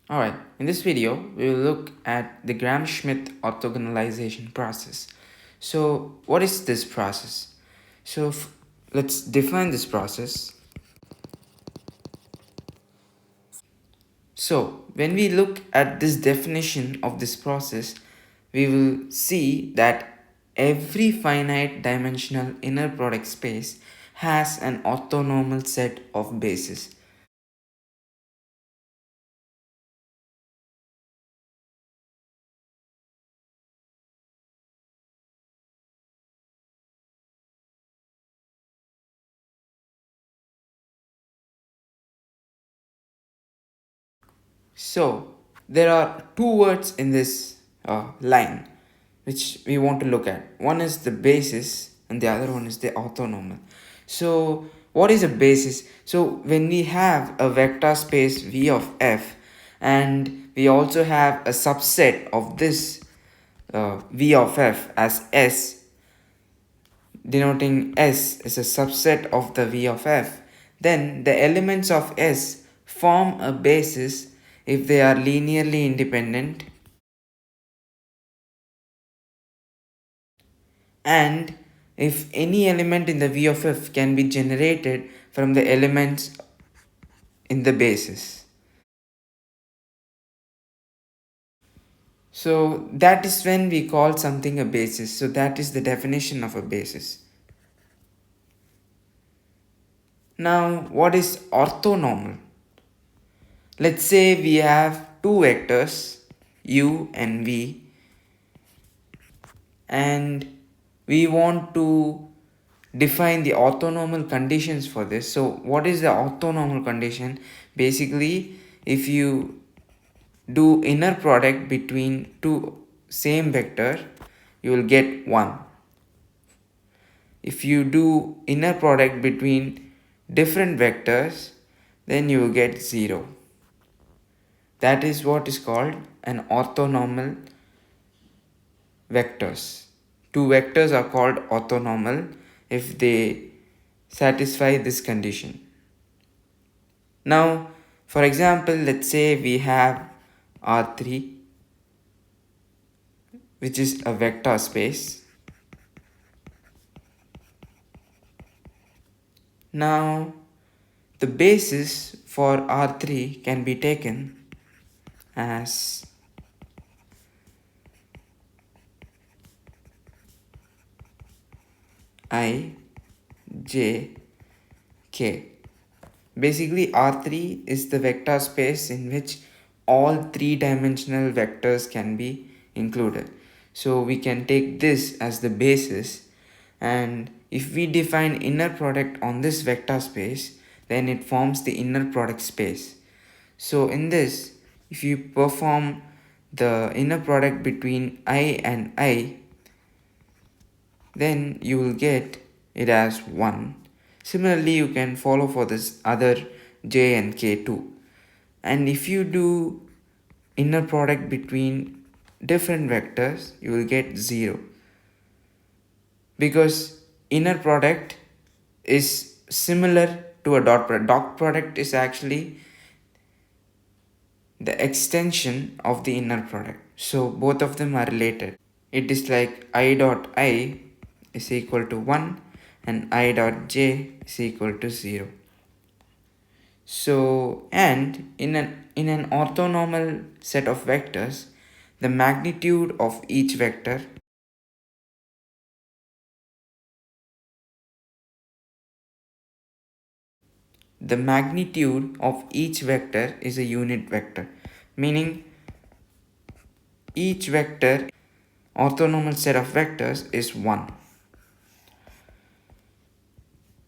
Alright, in this video, we will look at the Gram Schmidt orthogonalization process. So, what is this process? So, let's define this process. So, when we look at this definition of this process, we will see that every finite dimensional inner product space has an orthonormal set of bases. So, there are two words in this line which we want to look at. One is the basis and the other one is the orthonormal. So, what is a basis? So, when we have a vector space V of f and we also have a subset of this V of f as S, denoting S is a subset of the V of f, then the elements of S form a basis if they are linearly independent and if any element in the V of f can be generated from the elements in the basis. So that is when we call something a basis. So that is the definition of a basis. Now, what is orthonormal? Let's say we have two vectors u and v, and we want to define the orthonormal conditions for this. So what is the orthonormal condition? Basically, if you do inner product between two same vector, you will get 1. If you do inner product between different vectors, then you will get 0. That is what is called an orthonormal vectors. Two vectors are called orthonormal if they satisfy this condition. Now, for example, let's say we have R3, which is a vector space. Now, the basis for R3 can be taken as I, J, K. Basically, R3 is the vector space in which all three-dimensional vectors can be included. So we can take this as the basis, and if we define inner product on this vector space, then it forms the inner product space. So in this, if you perform the inner product between I and I, then you will get it as 1. Similarly, you can follow for this other j and k too. And if you do inner product between different vectors, you will get 0. Because inner product is similar to a dot product. Dot product is actually the extension of the inner product. So both of them are related. It is like I dot I is equal to 1 and I dot j is equal to 0. So, and in an orthonormal set of vectors, the magnitude of each vector is a unit vector, meaning each vector orthonormal set of vectors is 1.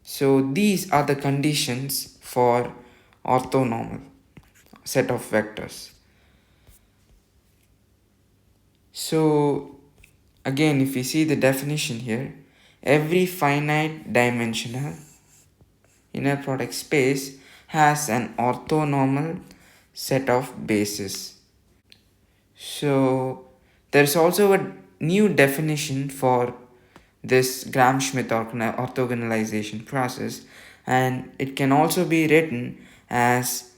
So these are the conditions for orthonormal set of vectors. So again, if we see the definition here, every finite dimensional inner product space has an orthonormal set of bases. So there's also a new definition for this Gram Schmidt orthogonalization process, and it can also be written as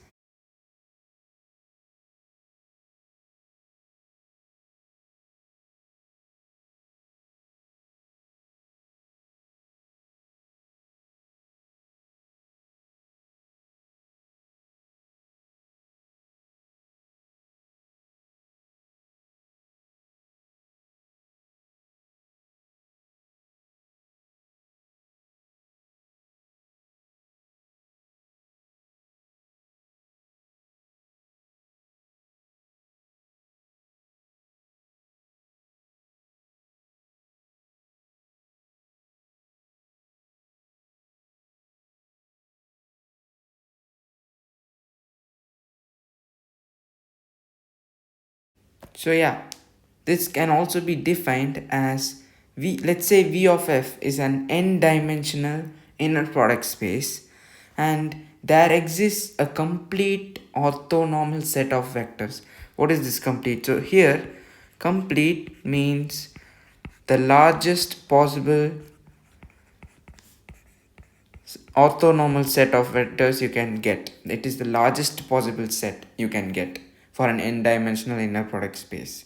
So yeah, this can also be defined as v. Let's say v of f is an n-dimensional inner product space, and there exists a complete orthonormal set of vectors. What is this complete? So here, complete means the largest possible orthonormal set of vectors you can get. It is the largest possible set you can get for an n-dimensional inner product space.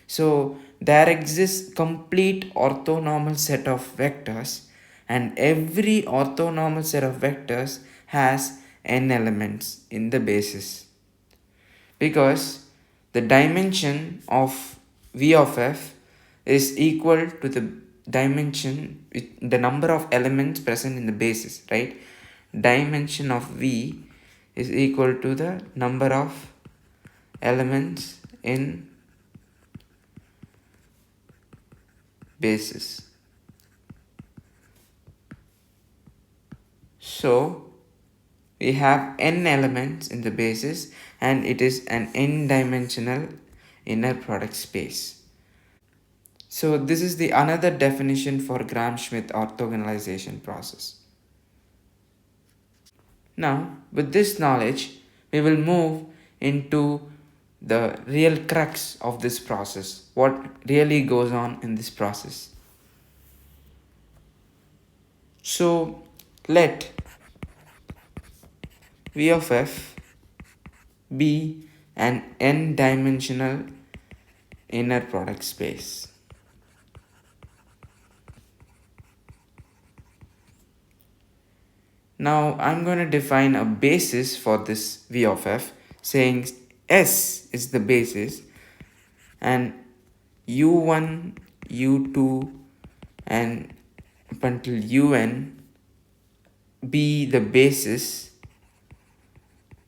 So there exists complete orthonormal set of vectors, and every orthonormal set of vectors has n elements in the basis, because the dimension of v of f is equal to the dimension with the number of elements present in the basis, right? Dimension of v is equal to the number of elements in basis. So we have n elements in the basis, and it is an n-dimensional inner product space. So this is the another definition for Gram Schmidt orthogonalization process. Now with this knowledge, we will move into the real crux of this process, what really goes on in this process. So let v of f be an n-dimensional inner product space. Now I'm going to define a basis for this v of f, saying S is the basis and u1, u2 and up until un be the basis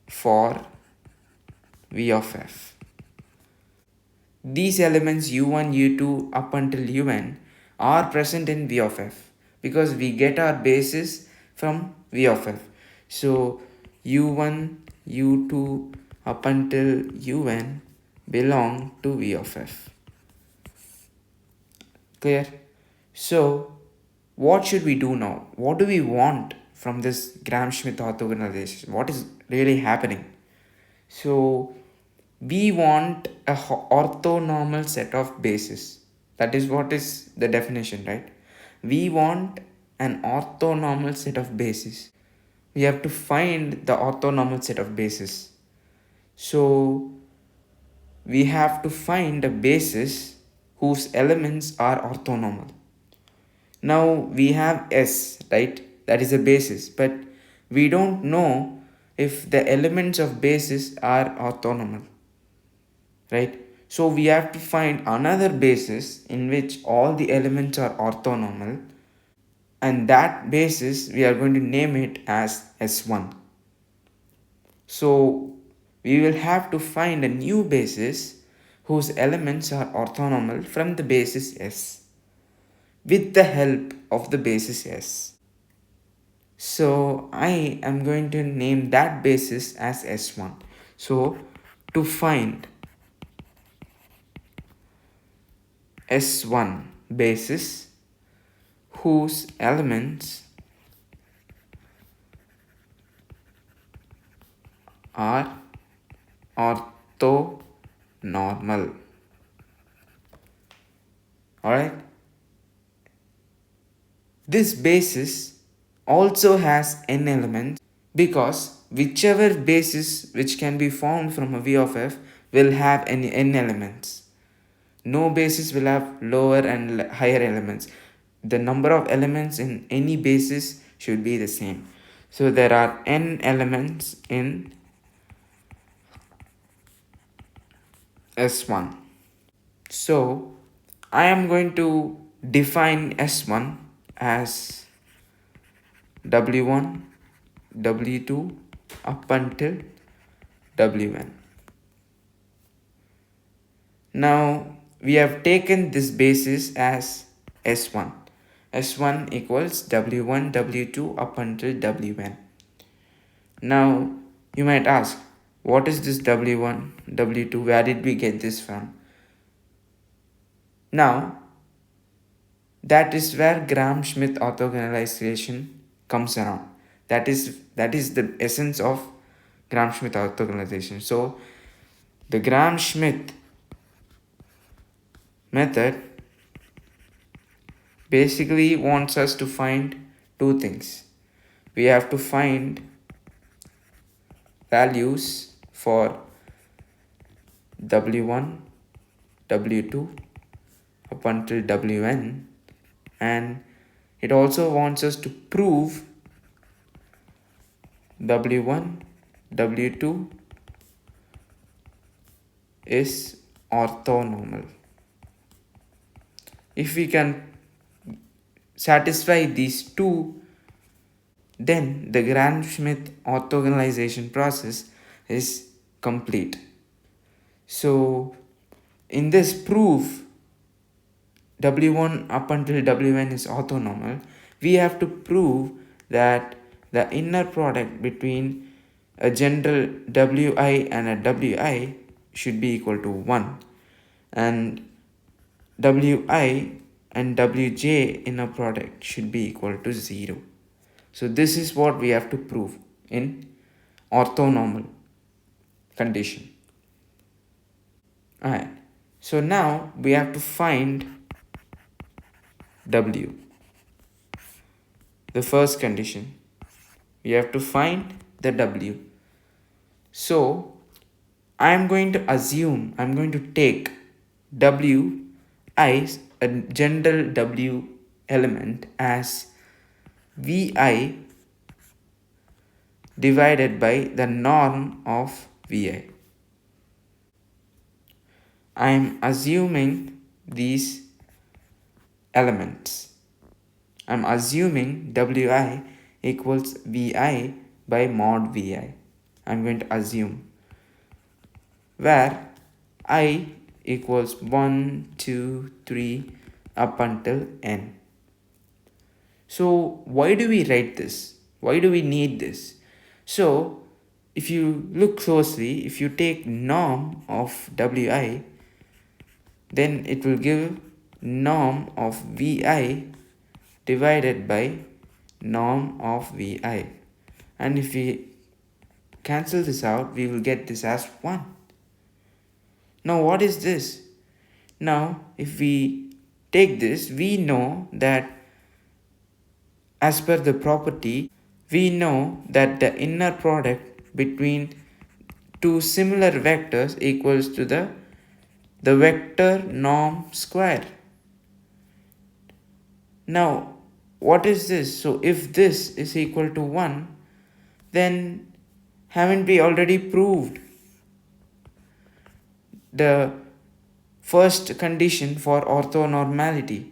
for v of f. These elements u1, u2 up until un are present in v of f because we get our basis from v of f. So u1, u2 up until un belong to v of f. Clear? So what should we do now? What do we want from this Gram Schmidt orthogonalization? What is really happening? So we want a orthonormal set of bases. That is what is the definition, right? We want an orthonormal set of bases. We have to find the orthonormal set of bases. So we have to find a basis whose elements are orthonormal. Now we have S, right? That is a basis, but we don't know if the elements of basis are orthonormal, right? So we have to find another basis in which all the elements are orthonormal, and that basis we are going to name it as S1. So we will have to find a new basis whose elements are orthonormal from the basis S with the help of the basis S. So I am going to name that basis as S1. So to find S1 basis whose elements are orthonormal. Alright. This basis also has n elements because whichever basis which can be formed from a v of f will have n elements. No basis will have lower and higher elements. The number of elements in any basis should be the same. So there are n elements in S1. So I am going to define S1 as W1, W2 up until Wn. Now we have taken this basis as S1. S1 equals W1, W2 up until Wn. Now you might ask, what is this W1, W2? Where did we get this from? Now, that is where Gram Schmidt orthogonalization comes around. That is the essence of Gram Schmidt orthogonalization. So, the Gram Schmidt method basically wants us to find two things. We have to find values for w1, w2 up until wn, and it also wants us to prove w1, w2 is orthonormal. If we can satisfy these two, then the Gram Schmidt orthogonalization process is complete. So in this proof w1 up until wn is orthonormal, we have to prove that the inner product between a general wi and a wi should be equal to 1, and wi and wj inner product should be equal to 0. So this is what we have to prove in orthonormal condition. Alright, so now we have to find w, the first condition. We have to find the w. So I'm going to take w as a general w element as vi divided by the norm of vi. I am assuming these elements. I'm assuming wi equals vi by mod vi. I'm going to assume where I equals 1, 2, 3 up until n. So why do we write this? Why do we need this? So if you look closely, if you take norm of wi, then it will give norm of vi divided by norm of vi. And if we cancel this out, we will get this as 1. Now what is this? Now if we take this, we know that as per the property, we know that the inner product between two similar vectors equals to the vector norm square. Now what is this? So if this is equal to 1, then haven't we already proved the first condition for orthonormality?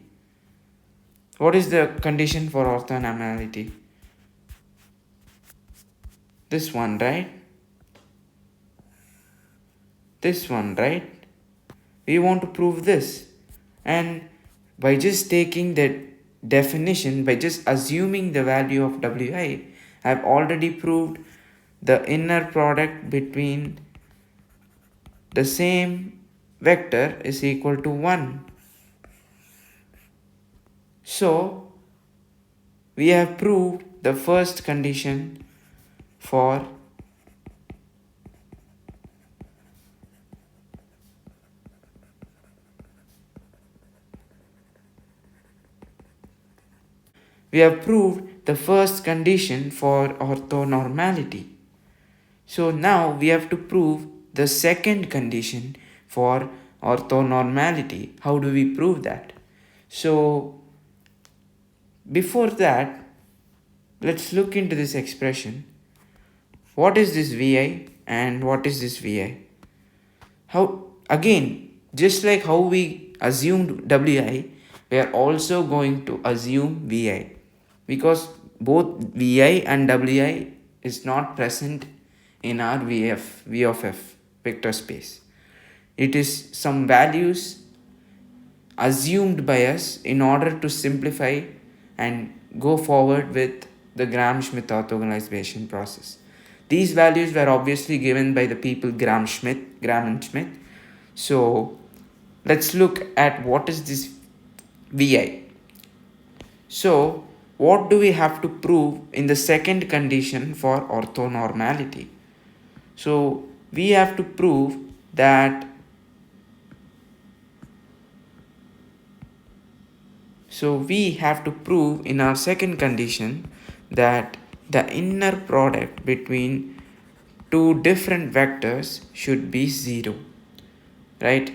What is the condition for orthonormality? This one, right? This one, right? We want to prove this. And by just taking the definition, by just assuming the value of wi, I have already proved the inner product between the same vector is equal to 1. So we have proved the first condition for orthonormality. So now we have to prove the second condition for orthonormality. How do we prove that? So before that, let's look into this expression. What is this vi and what is this vi? How, again, just like how we assumed wi, we are also going to assume vi, because both vi and wi is not present in our v of f vector space. It is some values assumed by us in order to simplify and go forward with the Gram Schmidt orthogonalization process. These values were obviously given by the people Gram and Schmidt. So let's look at what is this Vi. So what do we have to prove in the second condition for orthonormality? So we have to prove that in our second condition that the inner product between two different vectors should be 0, right?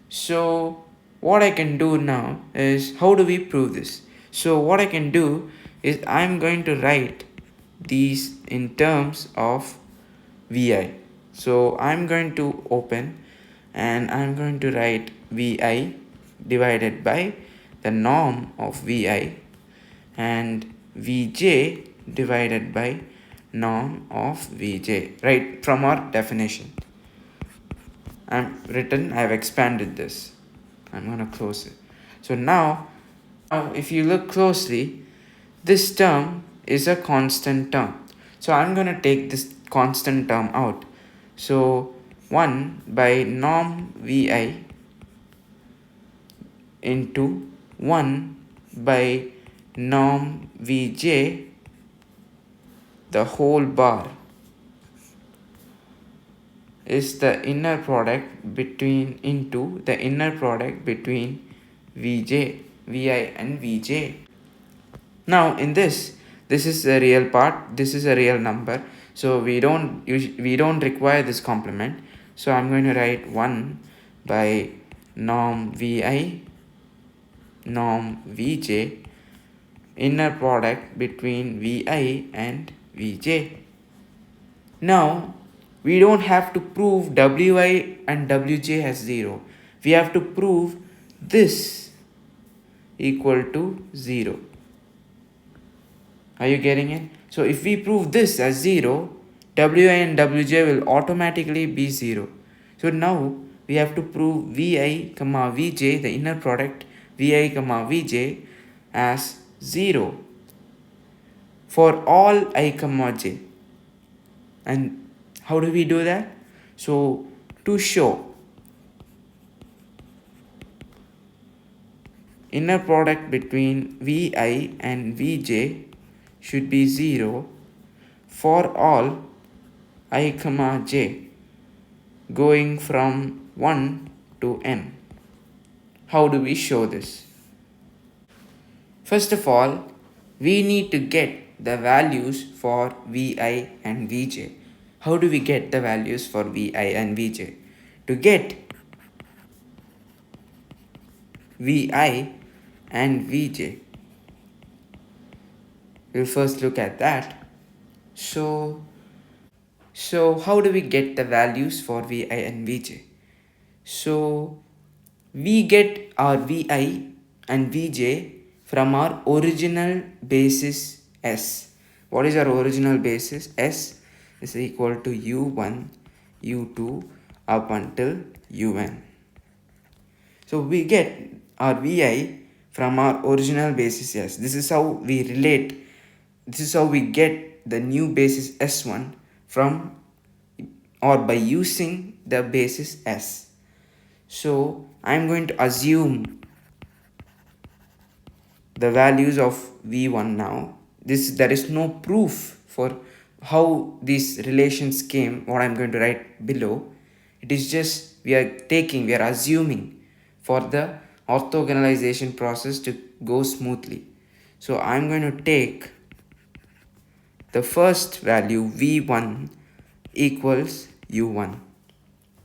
So what I can do now is, how do we prove this? So what I can do is, I'm going to write these in terms of Vi. So I'm going to open and I'm going to write Vi divided by the norm of Vi and Vj divided by norm of Vj, right from our definition. I've expanded this. I'm going to close it. So now if you look closely, this term is a constant term. So I'm going to take this constant term out. So 1 by norm Vi into 1 by norm Vj, the whole bar, is the inner product between Vj, Vi and Vj. Now in this is a real part, this is a real number, so we don't require this complement. So I'm going to write 1 by norm Vi norm Vj, inner product between Vi and Vj. Now we don't have to prove Wi and Wj as 0. We have to prove this equal to 0. Are you getting it? So if we prove this as 0, Wi and Wj will automatically be 0. So now we have to prove Vi, Vj, the inner product Vi, Vj as 0 for all I, j. And how do we do that? So to show inner product between Vi and Vj should be 0 for all I, j going from 1 to n. How do we show this? First of all, we need to get the values for Vi and Vj. How do we get the values for Vi and Vj? To get Vi and Vj, we'll first look at that. So how do we get the values for Vi and Vj? So we get our Vi and Vj from our original basis S. What is our original basis? S is equal to U1, U2 up until Un. So we get our Vi from our original basis S. This is how we relate. This is how we get the new basis S1 from or by using the basis S. So I'm going to assume the values of V1 now. There is no proof for how these relations came, what I'm going to write below. It is just we are assuming for the orthogonalization process to go smoothly. So I'm going to take the first value V1 equals U1.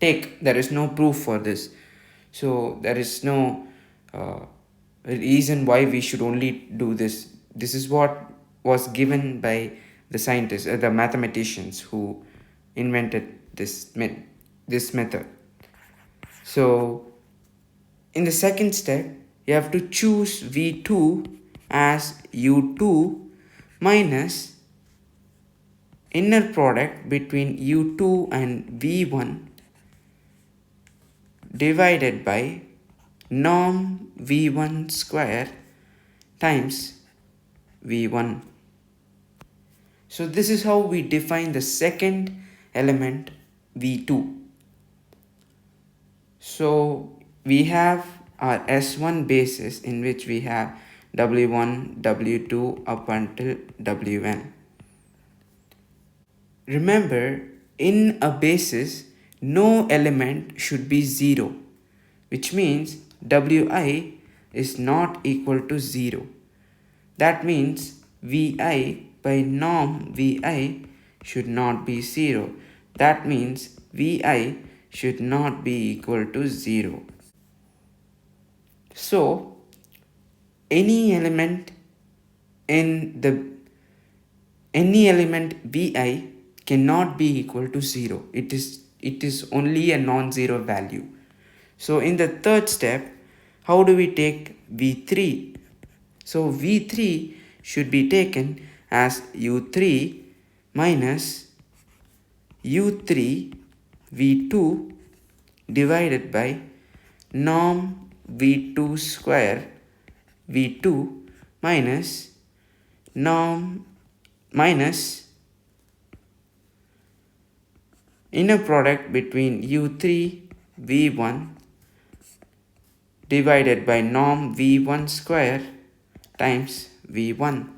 There is no proof for this. So there is no reason why we should only do this. This is what was given by the scientists, the mathematicians who invented this method. So in the second step, you have to choose V2 as U2 minus inner product between U2 and V1 divided by norm V1 square times V1. So this is how we define the second element V2. So we have our S1 basis in which we have W1, W2 up until Wn. Remember, in a basis, no element should be 0, which means Wi is not equal to 0. That means Vi by norm Vi should not be 0. That means Vi should not be equal to 0. So, any element in the any element Vi cannot be equal to 0. It is only a non-zero value. So in the third step, how do we take V3? So V3 should be taken as U3 minus U3 V2 divided by norm V2 square V2 minus norm minus inner product between U3 V1 divided by norm V1 square times V1.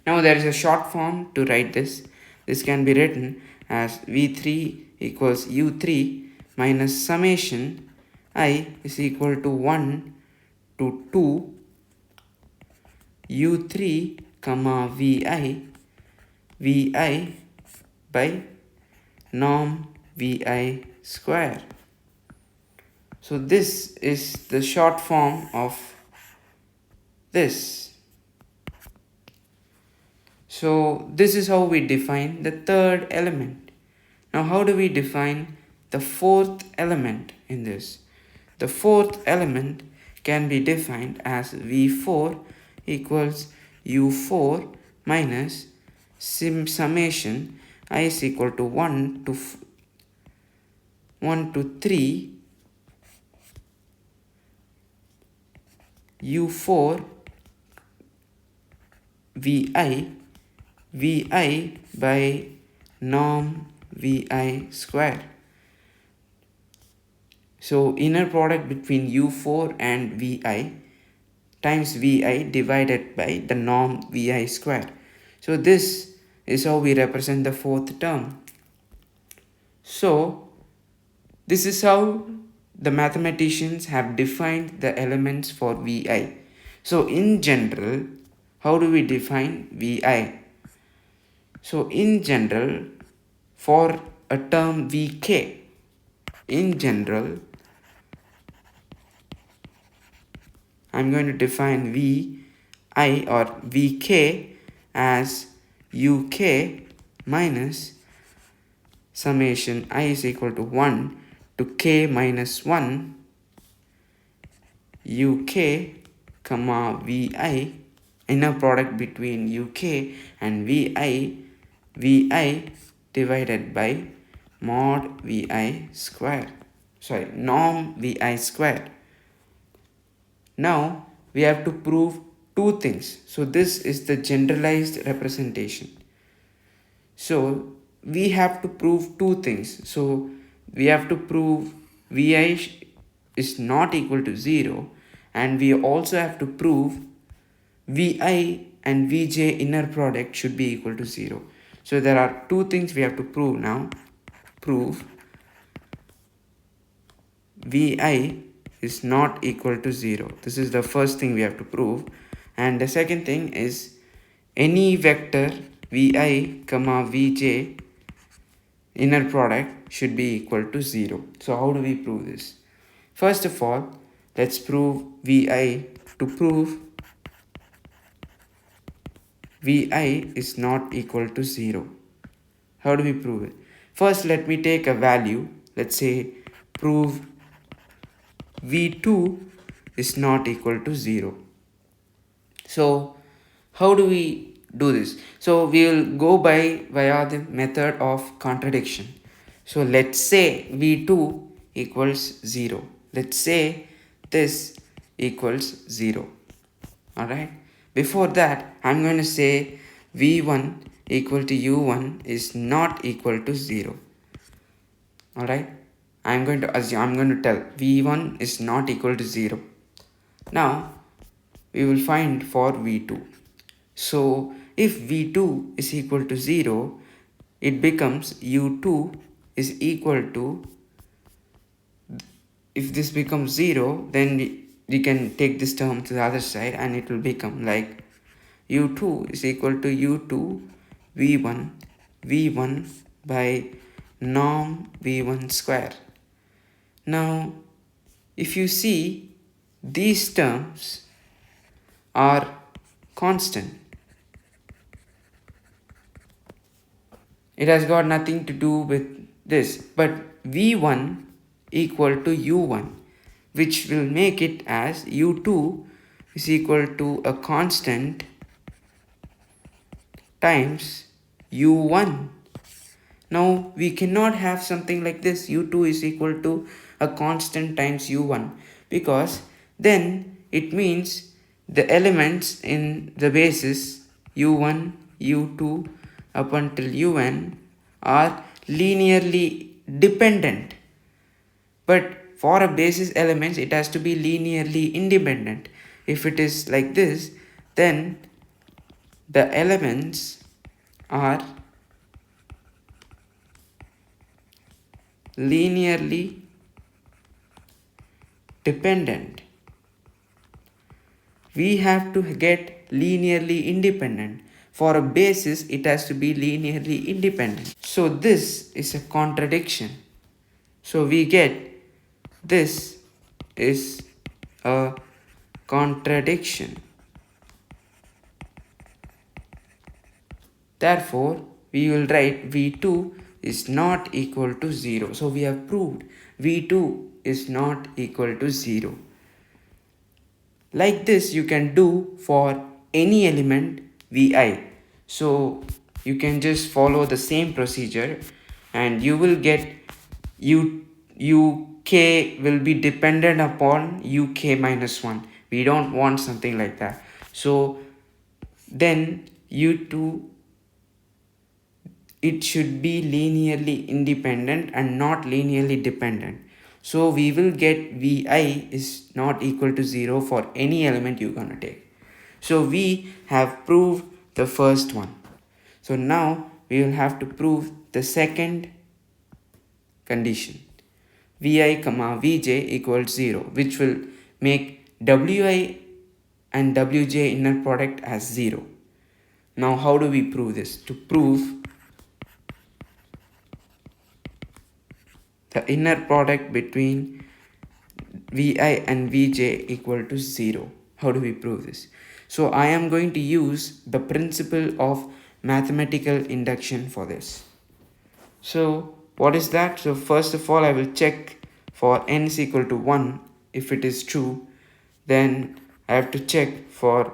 Now there is a short form to write this. This can be written as V3 equals U3 minus summation I is equal to 1 to 2 U3 comma Vi by norm Vi square. So this is the short form of this. So this is how we define the third element. Now how do we define the fourth element in this? The fourth element can be defined as V4 equals U4 minus summation I is equal to 1 to 3 U4 Vi by norm Vi square. So inner product between U4 and Vi times Vi divided by the norm Vi square. So this is how we represent the fourth term. So this is how the mathematicians have defined the elements for Vi. So in general, how do we define Vi? So in general, for a term Vk, in general, I'm going to define Vi or Vk as Uk minus summation I is equal to 1 to k minus 1 Uk comma Vi, inner product between Uk and Vi divided by mod Vi square, norm Vi square. Now we have to prove two things. So this is the generalized representation. So we have to prove two things. So we have to prove Vi is not equal to 0, and we also have to prove Vi and Vj inner product should be equal to 0. So there are two things we have to prove now. Prove Vi is not equal to 0. This is the first thing we have to prove. And the second thing is any vector Vi comma Vj inner product should be equal to 0. So how do we prove this? First of all, let's prove Vi. To prove Vi is not equal to 0. How do we prove it? First, let me take a value. Let's say prove V2 is not equal to 0. So how do we do this? So we will go via the method of contradiction. So let's say V2 equals 0. Let's say this equals 0. Alright. Before that, I'm going to say V1 equal to U1 is not equal to 0. Alright. I'm going to assume, I'm going to tell v1 is not equal to 0. Now we will find for v2. So if v2 is equal to 0, it becomes u2 is equal to, if this becomes 0, then we can take this term to the other side and it will become like u2 is equal to u2 v1 by norm v1 square. Now if you see, these terms are constant. It has got nothing to do with this, but v1 equal to u1, which will make it as u2 is equal to a constant times u1. Now we cannot have something like this, u2 is equal to a constant times u1, because then it means the elements in the basis u1, u2 up until un are linearly dependent. But for a basis elements, it has to be linearly independent. If it is like this, then the elements are linearly dependent. We have to get linearly independent. For a basis, it has to be linearly independent. So this is a contradiction. So we get this is a contradiction. Therefore, we will write v2 is not equal to 0. So we have proved v2 is not equal to 0. Like this you can do for any element vi. So you can just follow the same procedure and you will get uk will be dependent upon uk minus 1. We don't want something like that. So then u2, it should be linearly independent and not linearly dependent. So we will get vi is not equal to 0 for any element you're going to take. So we have proved the first one. So now we will have to prove the second condition. vi comma vj equals 0, which will make wi and wj inner product as 0. Now how do we prove this? To prove the inner product between vi and vj equal to 0. How do we prove this? So I am going to use the principle of mathematical induction for this. So what is that? So first of all, I will check for n is equal to 1. If it is true, then I have to check for,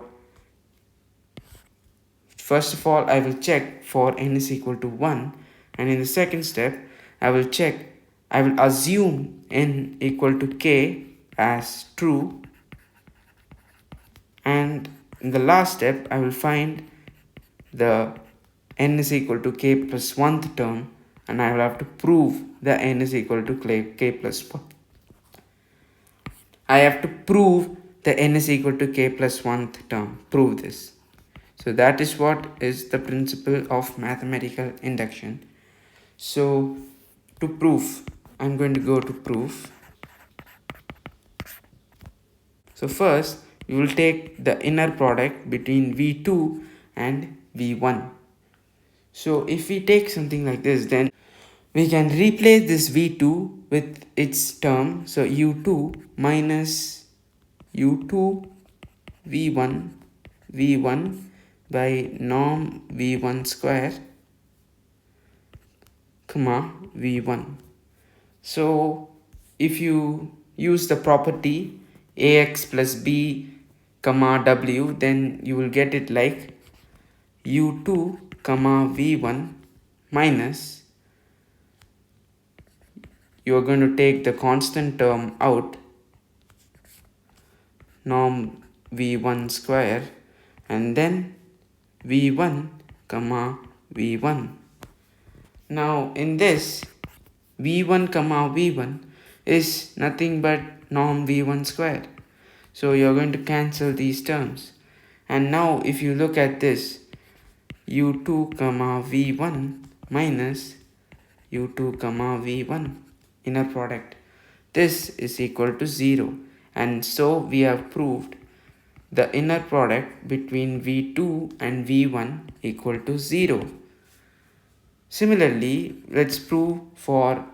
first of all I will check for n is equal to 1, and in the second step I will assume n equal to k as true, and in the last step I will find the n is equal to k plus 1th term, and I will have to prove the n is equal to k plus 1. I have to prove the n is equal to k plus 1th term. Prove this. So that is what is the principle of mathematical induction. So to prove, I'm going to go to proof. So first we will take the inner product between v2 and v1. So if we take something like this, then we can replace this v2 with its term. So u2 minus u2 v1 by norm v1 square comma v1. So if you use the property ax plus b comma w, then you will get it like u2 comma v1 minus, you are going to take the constant term out, norm v1 square, and then v1 comma v1. Now in this v1 comma v1 is nothing but norm v1 square. So you're going to cancel these terms. And now if you look at this, u2 comma v1 minus u2 comma v1 inner product, this is equal to 0. And so we have proved the inner product between v2 and v1 equal to 0. Similarly, let's prove for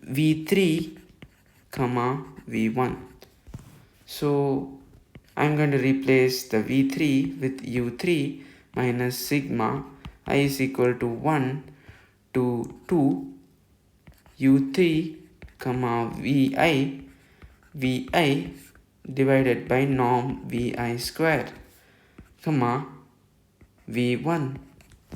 v3 comma v1. So I'm going to replace the v3 with u3 minus sigma I is equal to 1 to 2 u3 comma vi divided by norm vi square comma v1,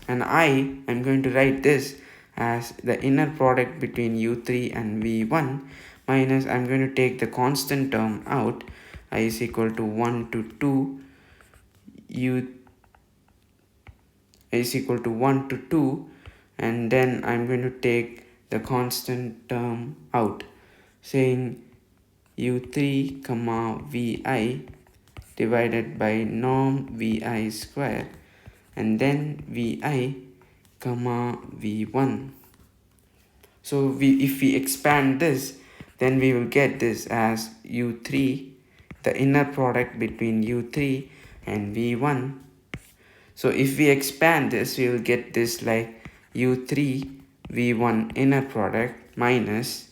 and I'm going to write this as the inner product between u3 and v1 minus, I'm going to take the constant term out, I is equal to 1 to 2 u is equal to 1 to 2, and then I'm going to take the constant term out, saying u3 comma vi divided by norm vi square, and then vi comma v1. So if we expand this, then we will get this as u3, the inner product between u3 and v1. So if we expand this, we will get this like u3 v1 inner product minus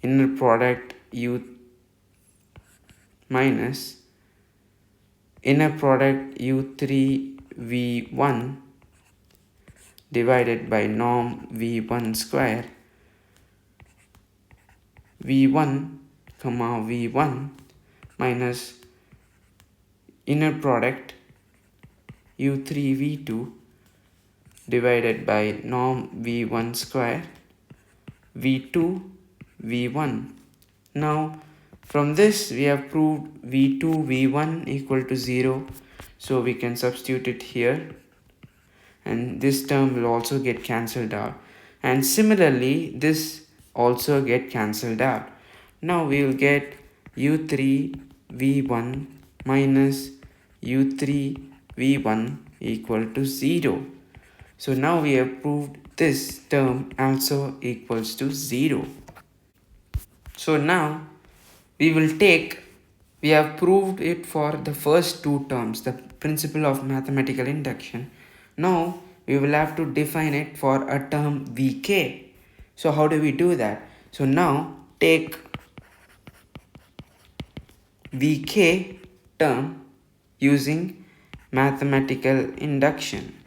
inner product u minus inner product u3 v1 divided by norm v1 square v1 comma v1 minus inner product u3 v2 divided by norm v1 square v2 v1. Now from this we have proved v2 v1 equal to 0, so we can substitute it here, and this term will also get cancelled out, and similarly this also get cancelled out. Now we will get u3 v1 minus u3 v1 equal to 0. So now we have proved this term also equals to 0. So now we have proved it for the first two terms, the principle of mathematical induction. Now we will have to define it for a term vk. So how do we do that? So now take vk term using mathematical induction.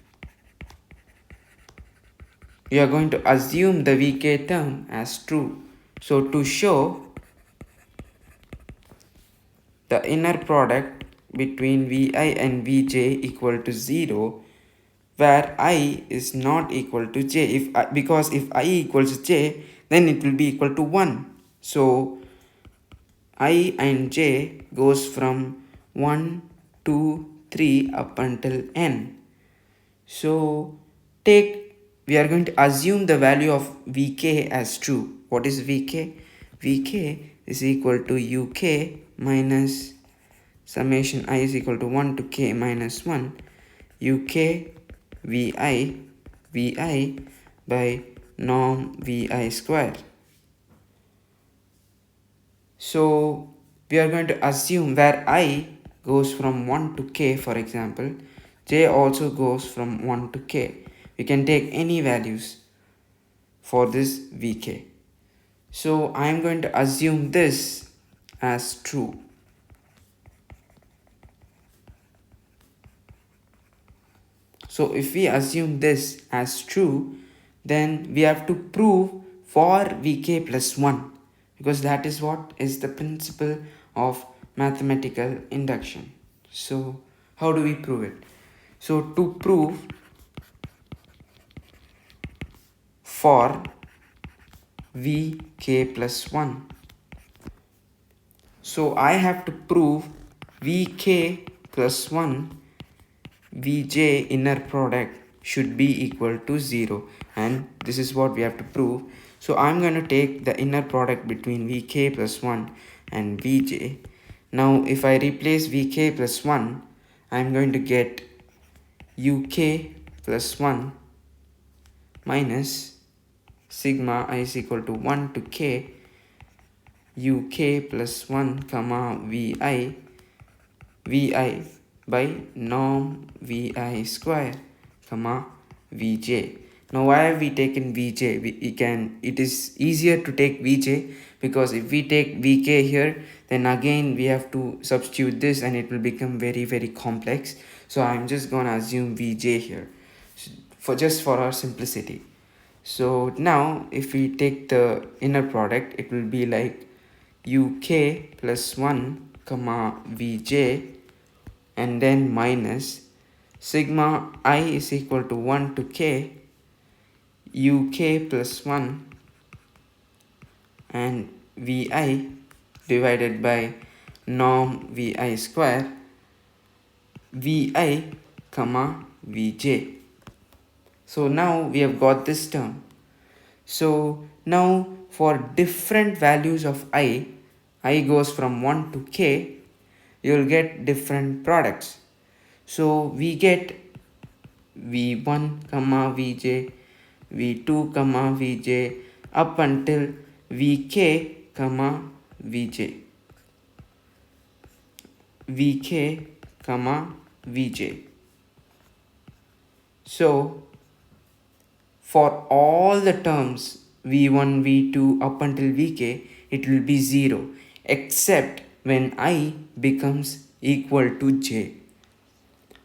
We are going to assume the vk term as true. So to show the inner product between vi and vj equal to 0, where I is not equal to j, because if I equals j, then it will be equal to 1. So I and j goes from 1, 2, 3 up until n. So we are going to assume the value of vk as true. What is vk? Vk is equal to uk minus summation I is equal to 1 to k minus 1 uk vi by norm vi square. So we are going to assume where I goes from 1 to k, for example, j also goes from 1 to k. We can take any values for this vk. So I am going to assume this as true. So if we assume this as true, then we have to prove for vk plus 1, because that is what is the principle of mathematical induction. So how do we prove it? So to prove for vk plus 1, so I have to prove vk plus 1 vj inner product should be equal to 0. and this is what we have to prove. So I'm going to take the inner product between vk plus 1 and vj. Now if I replace vk plus 1, I'm going to get uk plus 1 minus sigma I is equal to 1 to k uk plus 1 comma vi by norm vi square comma vj. Now why have we taken vj? It is easier to take vj, because if we take vk here, then again we have to substitute this and it will become very complex. So I'm just gonna assume vj here for our simplicity. So now if we take the inner product, it will be like uk plus 1 comma vj and then minus sigma I is equal to 1 to k uk plus 1 and vi divided by norm vi square vi comma vj. So now we have got this term. So now for different values of I goes from 1 to k, you'll get different products. So we get v1 comma vj, v2 comma vj up until vk comma vj, vk comma vj. So for all the terms v1 v2 up until vk, it will be 0 except when I becomes equal to j.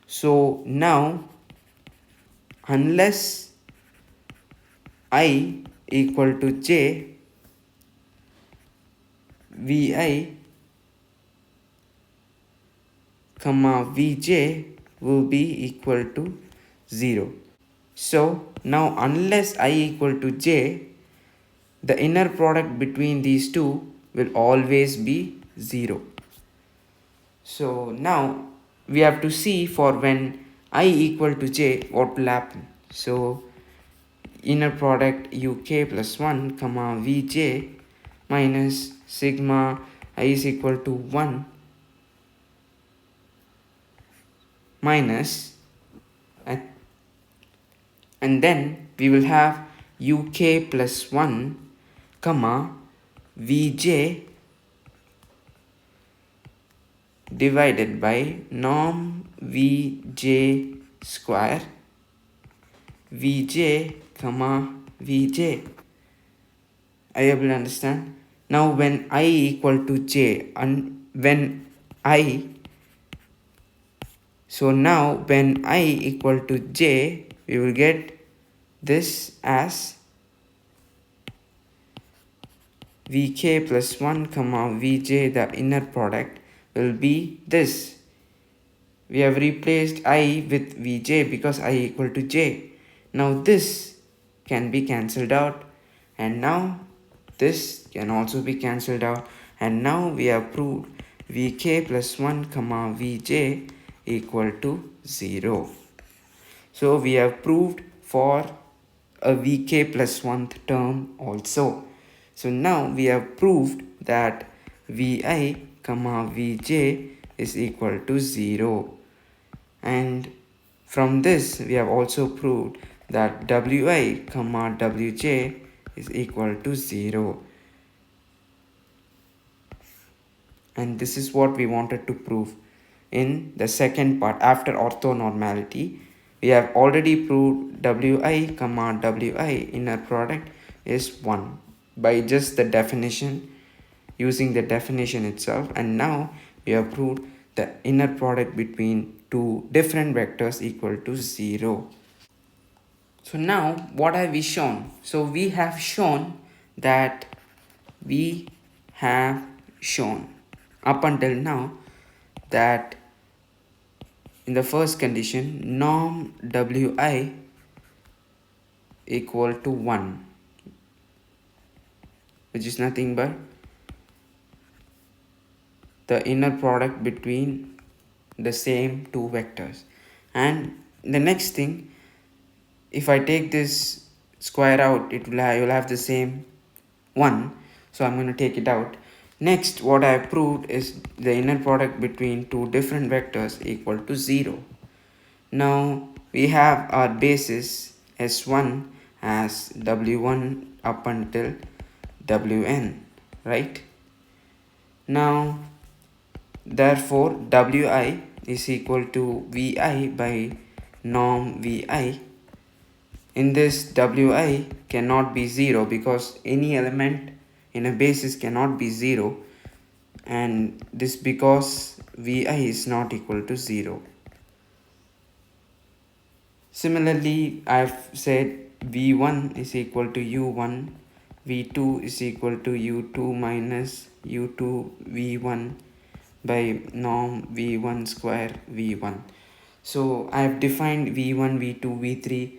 So now unless I equal to j, vi comma vj will be equal to 0. So now unless I equal to j, the inner product between these two will always be 0. So now we have to see for when I equal to j what will happen. So inner product uk plus 1 comma vj minus sigma I is equal to 1 minus, and then we will have uk plus 1 comma vj divided by norm vj square vj comma vj. Are you able to understand? Now when I equal to j and when I equal to j, we will get this as vk plus 1 comma vj, the inner product will be this. We have replaced I with vj because I equal to j. Now this can be cancelled out, and now this can also be cancelled out, and now we have proved vk plus 1 comma vj equal to 0. So we have proved for a vk plus 1th term also. So now we have proved that vi comma vj is equal to 0, and from this we have also proved that wi comma wj is equal to 0. And this is what we wanted to prove in the second part. After orthonormality, we have already proved wi comma wi inner product is 1 by just the definition, using the definition itself, and now we have proved the inner product between two different vectors equal to 0. So now what have we shown? So we have shown up until now that in the first condition norm wi equal to 1, which is nothing but the inner product between the same two vectors. And the next thing, if I take this square out, you'll have the same 1. So I'm going to take it out. Next, what I have proved is the inner product between two different vectors equal to 0. Now we have our basis S1 as W1 up until Wn, right? Now therefore Wi is equal to Vi by norm Vi. In this, Wi cannot be 0 because any element in a basis cannot be 0, and this because Vi is not equal to 0. Similarly, I've said V1 is equal to U1, V2 is equal to U2 minus U2 V1 by norm V1 square V1. So I've defined V1, V2, V3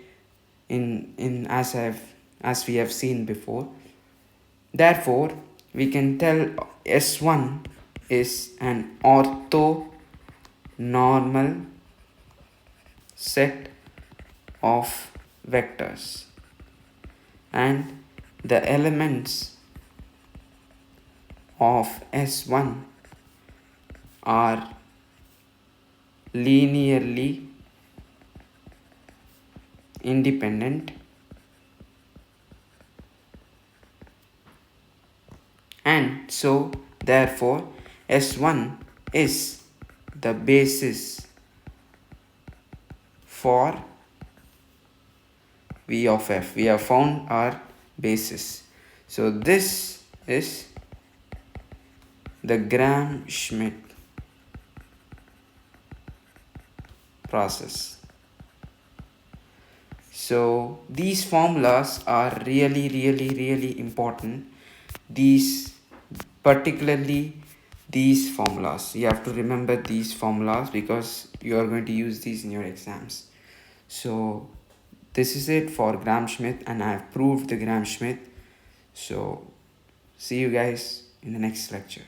in as we have seen before. Therefore, we can tell S1 is an orthonormal set of vectors, and the elements of S1 are linearly independent, and so therefore S1 is the basis for V of f. We have found our basis. So this is the Gram Schmidt process. So these formulas are really important. Particularly these formulas, you have to remember these formulas because you are going to use these in your exams. So this is it for Gram Schmidt, and I have proved the Gram Schmidt. So see you guys in the next lecture.